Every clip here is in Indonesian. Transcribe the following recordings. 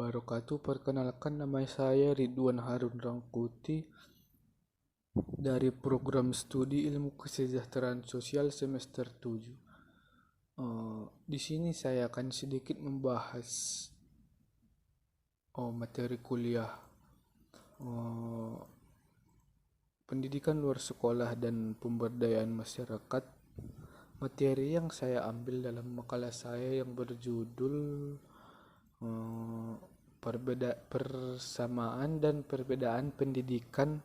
wabarakatuh. Perkenalkan, nama saya Ridwan Harun Rangkuti dari program studi Ilmu Kesejahteraan Sosial semester 7. Di sini saya akan sedikit membahas materi kuliah pendidikan luar sekolah dan pemberdayaan masyarakat. Materi yang saya ambil dalam makalah saya yang berjudul persamaan dan perbedaan pendidikan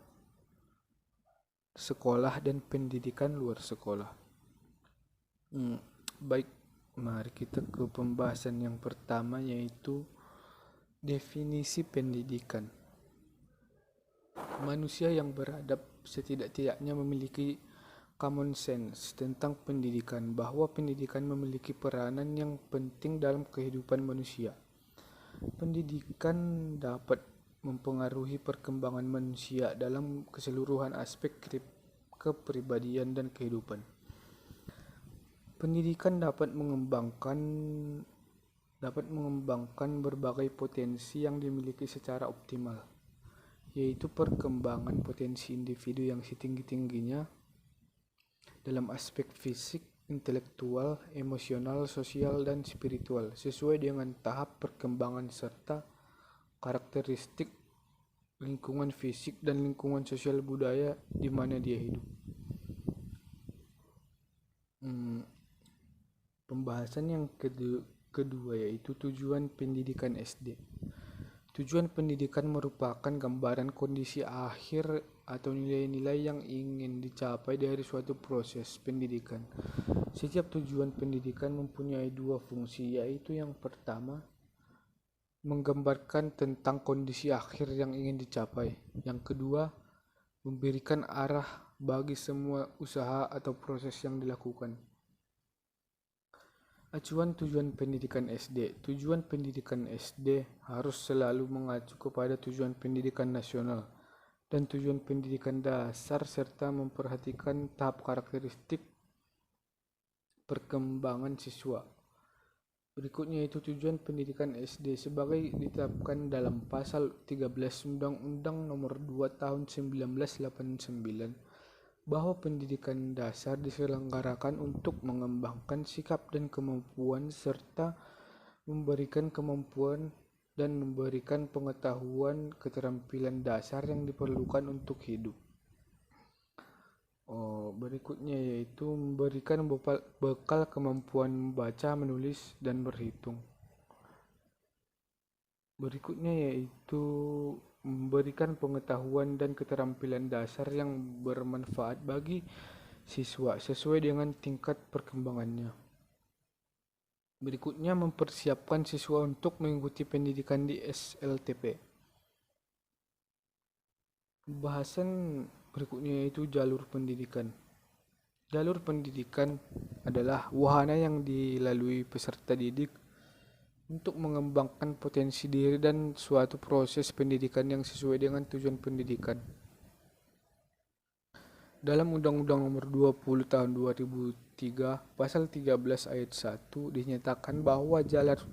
sekolah dan pendidikan luar sekolah. Baik, mari kita ke pembahasan yang pertama, yaitu definisi pendidikan. Manusia yang beradab setidak-tidaknya memiliki common sense tentang pendidikan, bahwa pendidikan memiliki peranan yang penting dalam kehidupan manusia. Pendidikan dapat mempengaruhi perkembangan manusia dalam keseluruhan aspek kepribadian dan kehidupan. Pendidikan dapat mengembangkan berbagai potensi yang dimiliki secara optimal, yaitu perkembangan potensi individu yang setinggi-tingginya dalam aspek fisik, intelektual, emosional, sosial, dan spiritual sesuai dengan tahap perkembangan serta karakteristik lingkungan fisik dan lingkungan sosial budaya di mana dia hidup. Pembahasan yang kedua yaitu tujuan pendidikan SD. Tujuan pendidikan merupakan gambaran kondisi akhir atau nilai-nilai yang ingin dicapai dari suatu proses pendidikan. Setiap tujuan pendidikan mempunyai dua fungsi, yaitu yang pertama, menggambarkan tentang kondisi akhir yang ingin dicapai. Yang kedua, memberikan arah bagi semua usaha atau proses yang dilakukan. Acuan tujuan pendidikan SD. Tujuan pendidikan SD harus selalu mengacu kepada tujuan pendidikan nasional dan tujuan pendidikan dasar serta memperhatikan tahap karakteristik perkembangan siswa. Berikutnya itu tujuan pendidikan SD sebagai ditetapkan dalam pasal 13 Undang-Undang Nomor 2 Tahun 1989 bahwa pendidikan dasar diselenggarakan untuk mengembangkan sikap dan kemampuan serta memberikan kemampuan dan memberikan pengetahuan keterampilan dasar yang diperlukan untuk hidup. Berikutnya yaitu memberikan bekal kemampuan membaca, menulis, dan berhitung. Berikutnya yaitu memberikan pengetahuan dan keterampilan dasar yang bermanfaat bagi siswa sesuai dengan tingkat perkembangannya. Berikutnya mempersiapkan siswa untuk mengikuti pendidikan di SLTP. Bahasan berikutnya yaitu jalur pendidikan. Jalur pendidikan adalah wahana yang dilalui peserta didik untuk mengembangkan potensi diri dan suatu proses pendidikan yang sesuai dengan tujuan pendidikan. Dalam Undang-Undang Nomor 20 Tahun 2003, Pasal 13 Ayat 1 dinyatakan bahwa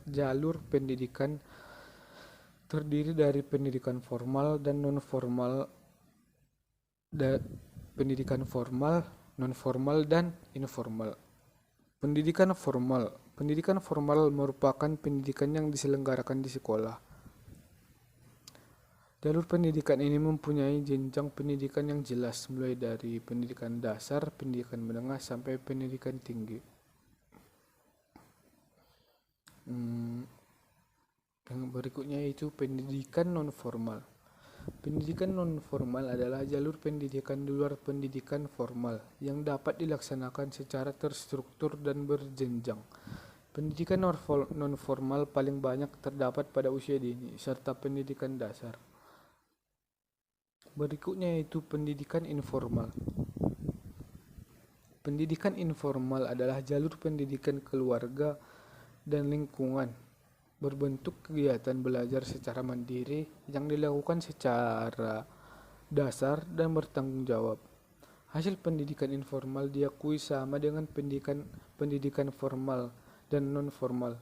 jalur pendidikan terdiri dari pendidikan formal dan non-formal, pendidikan formal, non-formal, dan informal. Pendidikan formal merupakan pendidikan yang diselenggarakan di sekolah. Jalur pendidikan ini mempunyai jenjang pendidikan yang jelas, mulai dari pendidikan dasar, pendidikan menengah, sampai pendidikan tinggi. Yang berikutnya yaitu pendidikan non-formal. Pendidikan non-formal adalah jalur pendidikan di luar pendidikan formal yang dapat dilaksanakan secara terstruktur dan berjenjang. Pendidikan non-formal paling banyak terdapat pada usia dini serta pendidikan dasar. Berikutnya yaitu pendidikan informal. Pendidikan informal adalah jalur pendidikan keluarga dan lingkungan berbentuk kegiatan belajar secara mandiri yang dilakukan secara dasar dan bertanggung jawab. Hasil pendidikan informal diakui sama dengan pendidikan formal dan non-formal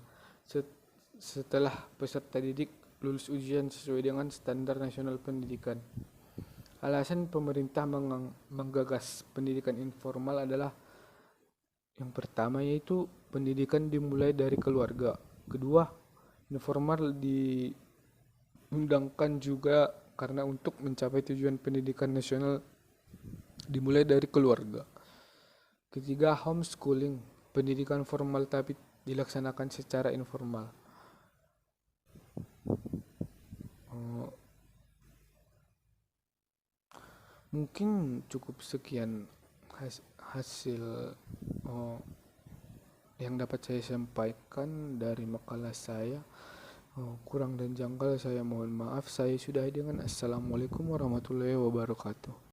setelah peserta didik lulus ujian sesuai dengan standar nasional pendidikan. Alasan pemerintah menggagas pendidikan informal adalah yang pertama yaitu pendidikan dimulai dari keluarga. Kedua, informal diundangkan juga karena untuk mencapai tujuan pendidikan nasional dimulai dari keluarga. Ketiga, homeschooling, pendidikan formal tapi dilaksanakan secara informal. Mungkin cukup sekian hasil yang dapat saya sampaikan dari makalah saya. Kurang dan janggal saya mohon maaf. Saya sudahi dengan assalamualaikum warahmatullahi wabarakatuh.